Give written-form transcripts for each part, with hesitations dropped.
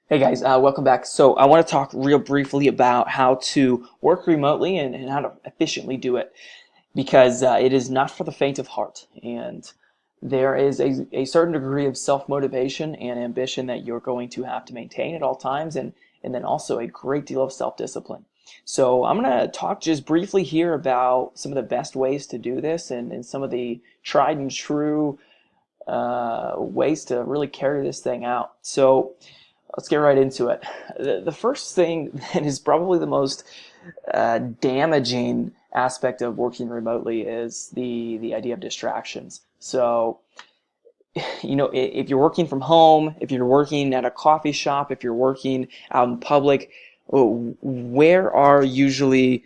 Hey guys, welcome back. So I want to talk real briefly about how to work remotely and how to efficiently do it because it is not for the faint of heart. And there is a certain degree of self-motivation and ambition that you're going to have to maintain at all times and then also a great deal of self-discipline. So I'm going to talk just briefly here about some of the best ways to do this and some of the tried and true ways to really carry this thing out. So let's get right into it. The first thing that is probably the most damaging aspect of working remotely is the idea of distractions. So, if you're working from home, if you're working at a coffee shop, if you're working out in public, where are usually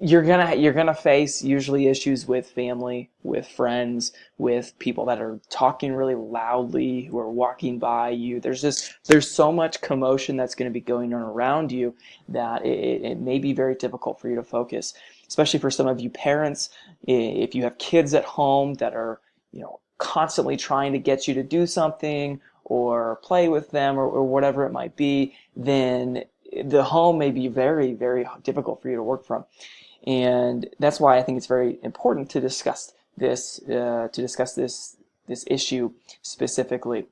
you're gonna face usually issues with family, with friends, with people that are talking really loudly, who are walking by you. There's so much commotion that's going to be going on around you that it may be very difficult for you to focus, especially for some of you parents. If you have kids at home that are constantly trying to get you to do something or play with them or whatever it might be, then the home may be very, very difficult for you to work from. And that's why I think it's very important to discuss this issue specifically.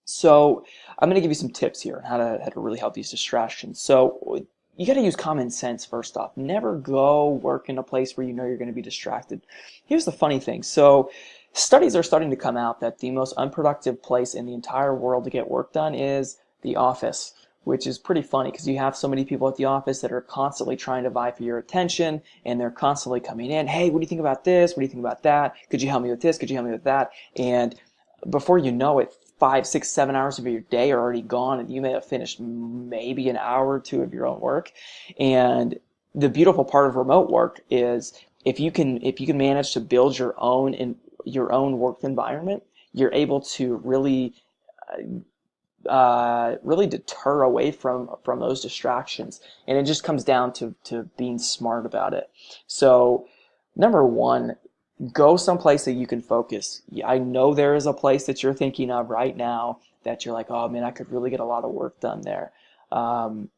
So I'm going to give you some tips here on how to really help these distractions. So you got to use common sense first off. Never go work in a place where you know you're going to be distracted. Here's the funny thing. So studies are starting to come out that the most unproductive place in the entire world to get work done is the office, which is pretty funny because you have so many people at the office that are constantly trying to vie for your attention, and they're constantly coming in. Hey, what do you think about this? What do you think about that? Could you help me with this? Could you help me with that? And before you know it, 5, 6, 7 hours of your day are already gone, and you may have finished maybe an hour or two of your own work. And the beautiful part of remote work is if you can manage to build your own work environment, you're able to really deter away from those distractions. And it just comes down to being smart about it. So number one, go someplace that you can focus. I know there is a place that you're thinking of right now that you're like, oh man, I could really get a lot of work done there. Um,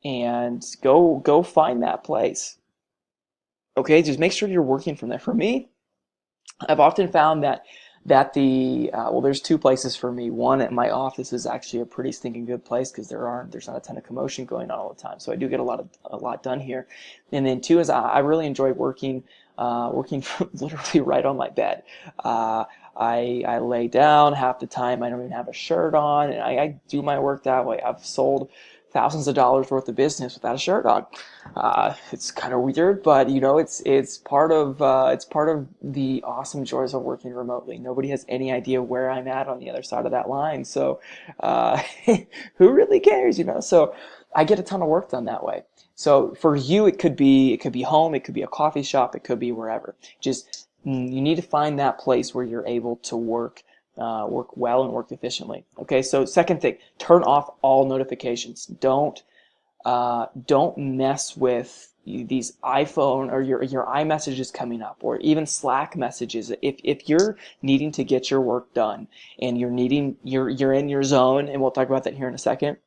and go find that place. Okay, just make sure you're working from there. For me, I've often found that there's two places for me. One, at my office is actually a pretty stinking good place because there's not a ton of commotion going on all the time, so I do get a lot done here. And then two is I really enjoy working literally right on my bed. I lay down half the time. I don't even have a shirt on, and I do my work that way. I've sold thousands of dollars worth of business without a shirt on. It's kind of weird, but it's part of the awesome joys of working remotely. Nobody has any idea where I'm at on the other side of that line, so uh, who really cares, So I get a ton of work done that way. So for you, it could be home, it could be a coffee shop, it could be wherever. Just you need to find that place where you're able to work well and work efficiently. Okay, so second thing, turn off all notifications. Don't mess with these iPhone or your iMessages coming up, or even Slack messages. If you're needing to get your work done and you're in your zone, and we'll talk about that here in a second,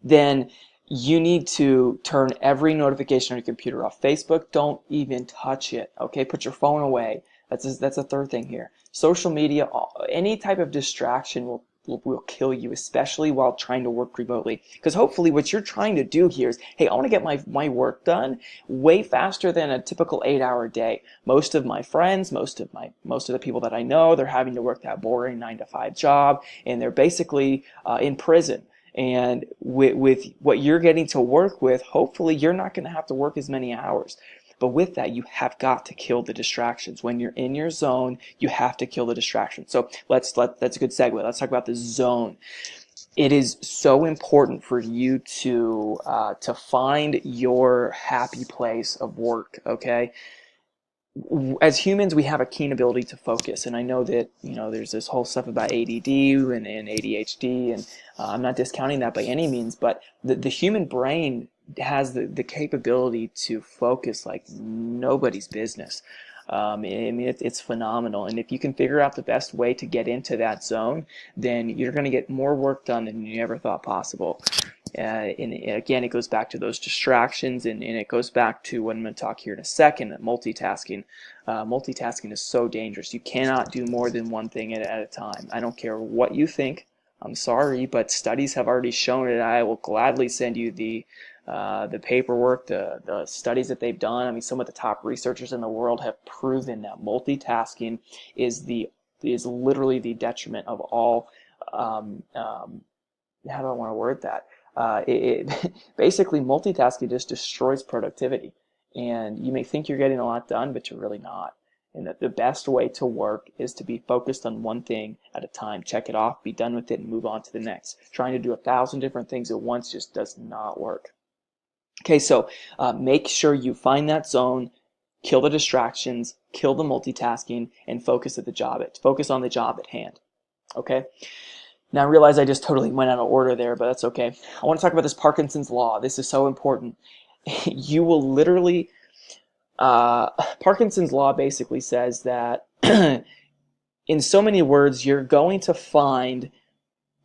then you need to turn every notification on your computer off. Facebook, don't even touch it. Okay, put your phone away. That's a third thing here. Social media, any type of distraction will kill you, especially while trying to work remotely. Because hopefully, what you're trying to do here is, hey, I want to get my work done way faster than a typical 8-hour day. Most of my friends, most of the people that I know, they're having to work that boring 9 to 5 job, and they're basically in prison. And with what you're getting to work with, hopefully you're not going to have to work as many hours. But with that, you have got to kill the distractions. When you're in your zone, you have to kill the distractions. So that's a good segue. Let's talk about the zone. It is so important for you to find your happy place of work. Okay, as humans, we have a keen ability to focus, and I know that there's this whole stuff about ADD and ADHD, and I'm not discounting that by any means, but the human brain has the capability to focus like nobody's business. I mean, it's phenomenal. And if you can figure out the best way to get into that zone, then you're going to get more work done than you ever thought possible. And again, it goes back to those distractions, and it goes back to what I'm going to talk here in a second, multitasking. Multitasking is so dangerous. You cannot do more than one thing at a time. I don't care what you think. I'm sorry, but studies have already shown it. I will gladly send you the paperwork, the studies that they've done. I mean, some of the top researchers in the world have proven that multitasking is literally the detriment of all. How do I want to word that? Basically, multitasking just destroys productivity, and you may think you're getting a lot done, but you're really not. And that the best way to work is to be focused on one thing at a time. Check it off, be done with it, and move on to the next. Trying to do 1,000 different things at once just does not work. Okay, so make sure you find that zone, kill the distractions, kill the multitasking, and focus on the job at hand. Okay. Now I realize I just totally went out of order there, but that's okay. I want to talk about this Parkinson's law. This is so important. You will literally, Parkinson's law basically says that in so many words, you're going to find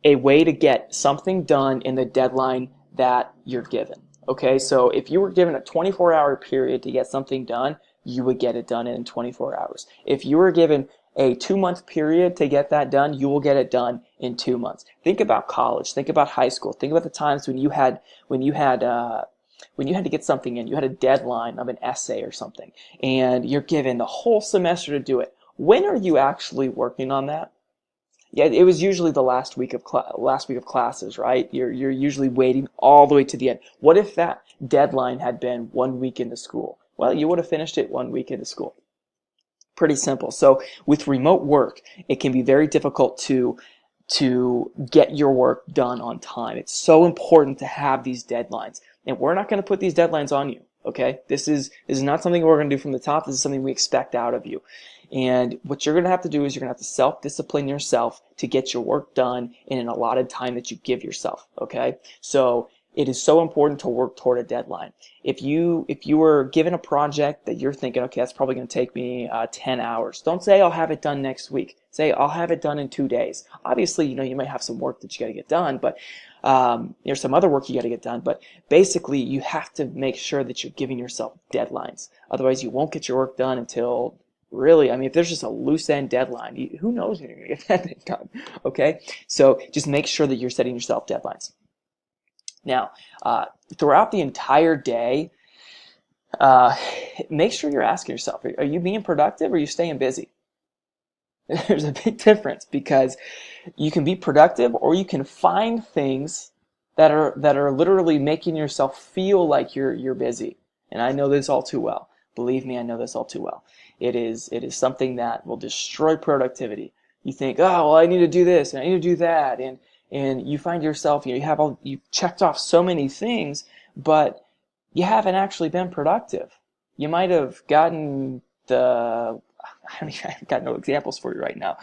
a way to get something done in the deadline that you're given. Okay, so if you were given a 24-hour period to get something done, you would get it done in 24 hours. If you were given a 2-month period to get that done, you will get it done in 2 months. Think about college. Think about high school. Think about the times when you had to get something in. You had a deadline of an essay or something, and you're given the whole semester to do it. When are you actually working on that? Yeah, it was usually the last week of classes, right? You're usually waiting all the way to the end. What if that deadline had been 1 week into school? Well, you would have finished it 1 week into school. Pretty simple. So with remote work, it can be very difficult to get your work done on time. It's so important to have these deadlines. And we're not going to put these deadlines on you, okay? This is not something we're going to do from the top. This is something we expect out of you. And what you're going to have to do is you're going to have to self-discipline yourself to get your work done in an allotted time that you give yourself, okay? So it is so important to work toward a deadline. If you were given a project that you're thinking, okay, that's probably going to take me 10 hours, don't say I'll have it done next week. Say I'll have it done in 2 days. Obviously, you might have some work that you got to get done, but there's some other work you got to get done. But basically, you have to make sure that you're giving yourself deadlines. Otherwise, you won't get your work done until really, I mean, if there's just a loose end deadline, who knows when you're going to get that thing done, okay? So just make sure that you're setting yourself deadlines. Now, throughout the entire day, make sure you're asking yourself, are you being productive or are you staying busy? There's a big difference, because you can be productive or you can find things that are literally making yourself feel like you're busy. And I know this all too well. Believe me, I know this all too well. It is something that will destroy productivity. You think, oh, well, I need to do this and I need to do that, and you find yourself, you've checked off so many things, but you haven't actually been productive. You might have gotten I've got no examples for you right now.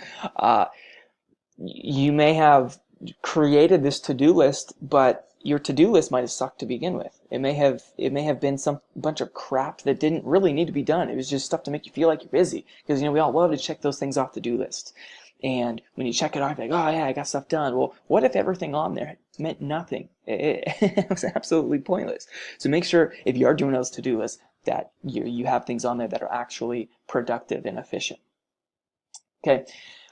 You may have created this to-do list, but your to-do list might have sucked to begin with. It may have been some bunch of crap that didn't really need to be done. It was just stuff to make you feel like you're busy, because we all love to check those things off the do list. And when you check it off, you're like, oh yeah, I got stuff done. Well, what if everything on there meant nothing? It was absolutely pointless. So make sure, if you are doing those to-do lists, that you have things on there that are actually productive and efficient. Okay.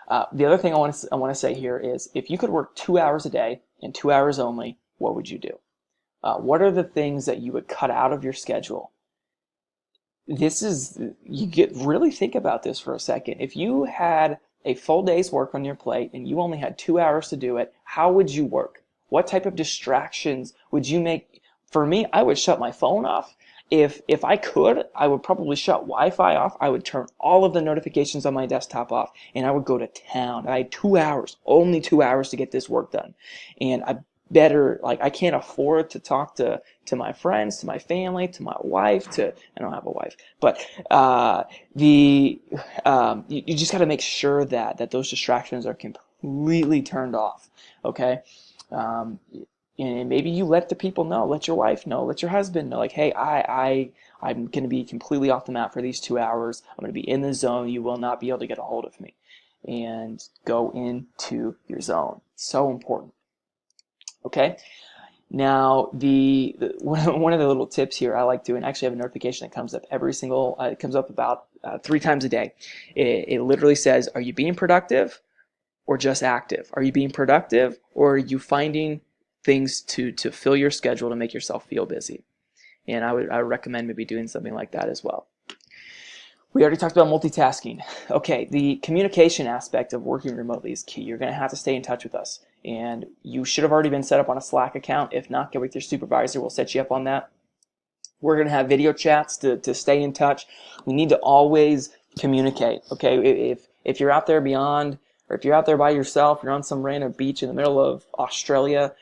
The other thing I want to say here is, if you could work 2 hours a day and 2 hours only, what would you do? What are the things that you would cut out of your schedule? Really think about this for a second. If you had a full day's work on your plate and you only had 2 hours to do it, how would you work? What type of distractions would you make? For me, I would shut my phone off. If I could, I would probably shut Wi-Fi off. I would turn all of the notifications on my desktop off, and I would go to town. I had 2 hours, only 2 hours to get this work done. And I can't afford to talk to my friends, to my family, to my wife, I don't have a wife, but you just got to make sure that those distractions are completely turned off, okay? And maybe you let the people know, let your wife know, let your husband know, like, hey, I'm going to be completely off the map for these 2 hours. I'm going to be in the zone. You will not be able to get a hold of me. And go into your zone. So important. Okay. Now, one of the little tips here I like doing, I actually have a notification that comes up it comes up about 3 times a day. It literally says, are you being productive or just active? Are you being productive, or are you finding things to fill your schedule to make yourself feel busy? And I would recommend maybe doing something like that as well. We already talked about multitasking. Okay, the communication aspect of working remotely is key. You're going to have to stay in touch with us. And you should have already been set up on a Slack account. If not, get with your supervisor. We'll set you up on that. We're going to have video chats to stay in touch. We need to always communicate. Okay, if you're out there beyond, or if you're out there by yourself, you're on some random beach in the middle of Australia,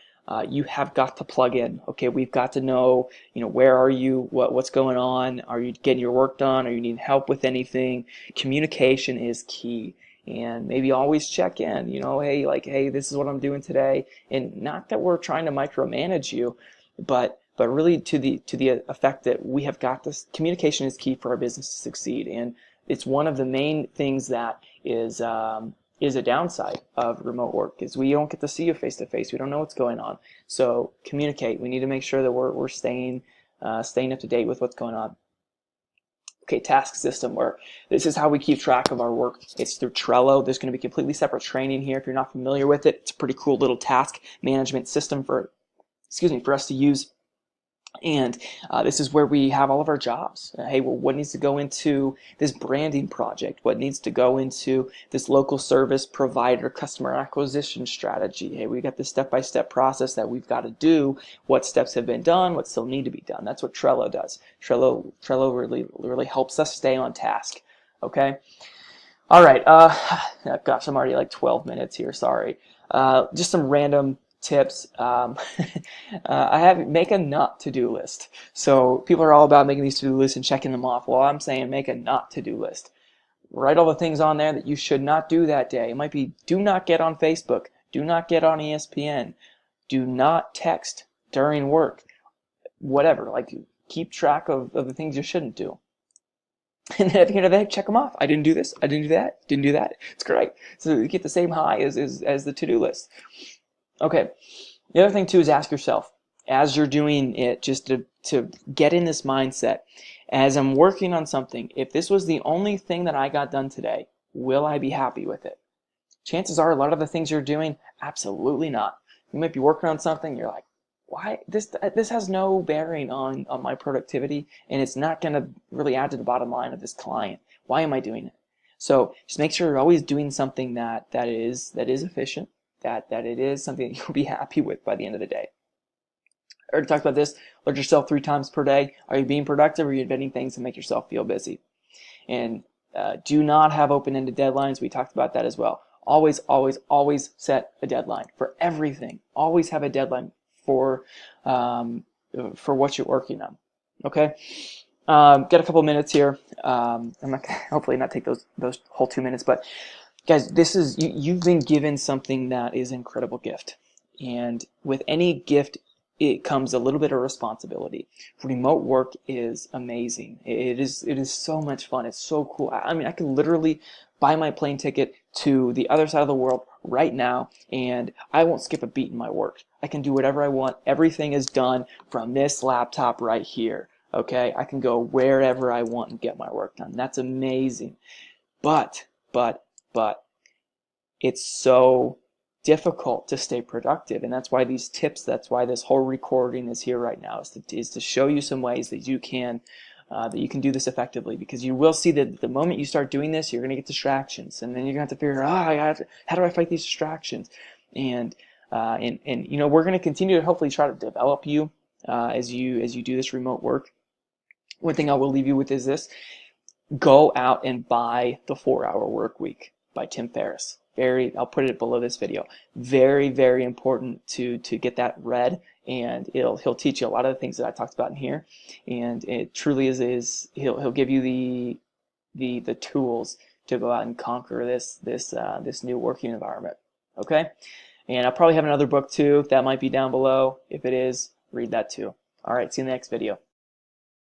you have got to plug in. Okay, we've got to know, where are you? What's going on? Are you getting your work done? Are you needing help with anything? Communication is key. And maybe always check in. Hey, this is what I'm doing today. And not that we're trying to micromanage you, but really to the effect that we have got this. Communication is key for our business to succeed, and it's one of the main things that is a downside of remote work, is we don't get to see you face to face. We don't know what's going on. So communicate. We need to make sure that we're staying up to date with what's going on. Okay, task system, where this is how we keep track of our work. It's through Trello. There's going to be completely separate training here if you're not familiar with it. It's a pretty cool little task management system for us to use. And this is where we have all of our jobs. Hey, well, what needs to go into this branding project? What needs to go into this local service provider customer acquisition strategy? Hey, we got this step-by-step process that we've got to do. What steps have been done? What still need to be done? That's what Trello does. Trello really helps us stay on task. Okay. All right. Gosh, I'm already like 12 minutes here. Sorry. Just some random tips. Make a not to-do list. So people are all about making these to-do lists and checking them off. Well, I'm saying make a not to-do list. Write all the things on there that you should not do that day. It might be, do not get on Facebook, do not get on ESPN, do not text during work, whatever. Like, keep track of the things you shouldn't do. And then at the end of the day, check them off. I didn't do this, I didn't do that, didn't do that. It's great. So you get the same high as the to-do list. Okay, the other thing too is ask yourself, as you're doing it, just to get in this mindset, as I'm working on something, if this was the only thing that I got done today, will I be happy with it? Chances are a lot of the things you're doing, absolutely not. You might be working on something, you're like, why? This has no bearing on my productivity, and it's not going to really add to the bottom line of this client. Why am I doing it? So just make sure you're always doing something that is efficient, that it is something that you'll be happy with by the end of the day. I already talked about this. Alert yourself 3 times per day. Are you being productive, or are you inventing things to make yourself feel busy? And do not have open-ended deadlines. We talked about that as well. Always, always, always set a deadline for everything. Always have a deadline for what you're working on. Okay. Got a couple minutes here. I'm not hopefully not take those whole 2 minutes, but guys, this is you've been given something that is an incredible gift, and with any gift, it comes a little bit of responsibility. Remote work is amazing. It is so much fun. It's so cool. I mean, I could literally buy my plane ticket to the other side of the world right now, and I won't skip a beat in my work. I can do whatever I want. Everything is done from this laptop right here. Okay, I can go wherever I want and get my work done. That's amazing. But it's so difficult to stay productive, and that's why these tips, that's why this whole recording is here right now, is to show you some ways that you can do this effectively, because you will see that the moment you start doing this, you're going to get distractions, and then you're going to have to figure out, how do I fight these distractions? And we're going to continue to hopefully try to develop you as you do this remote work. One thing I will leave you with is this: go out and buy The 4-Hour Workweek by Tim Ferriss. I'll put it below this video. Very, very important to get that read, and he'll teach you a lot of the things that I talked about in here, and it truly is he'll give you the tools to go out and conquer this new working environment. Okay, And I'll probably have another book too that might be down below. If it is, read that too. All right, see you in the next video.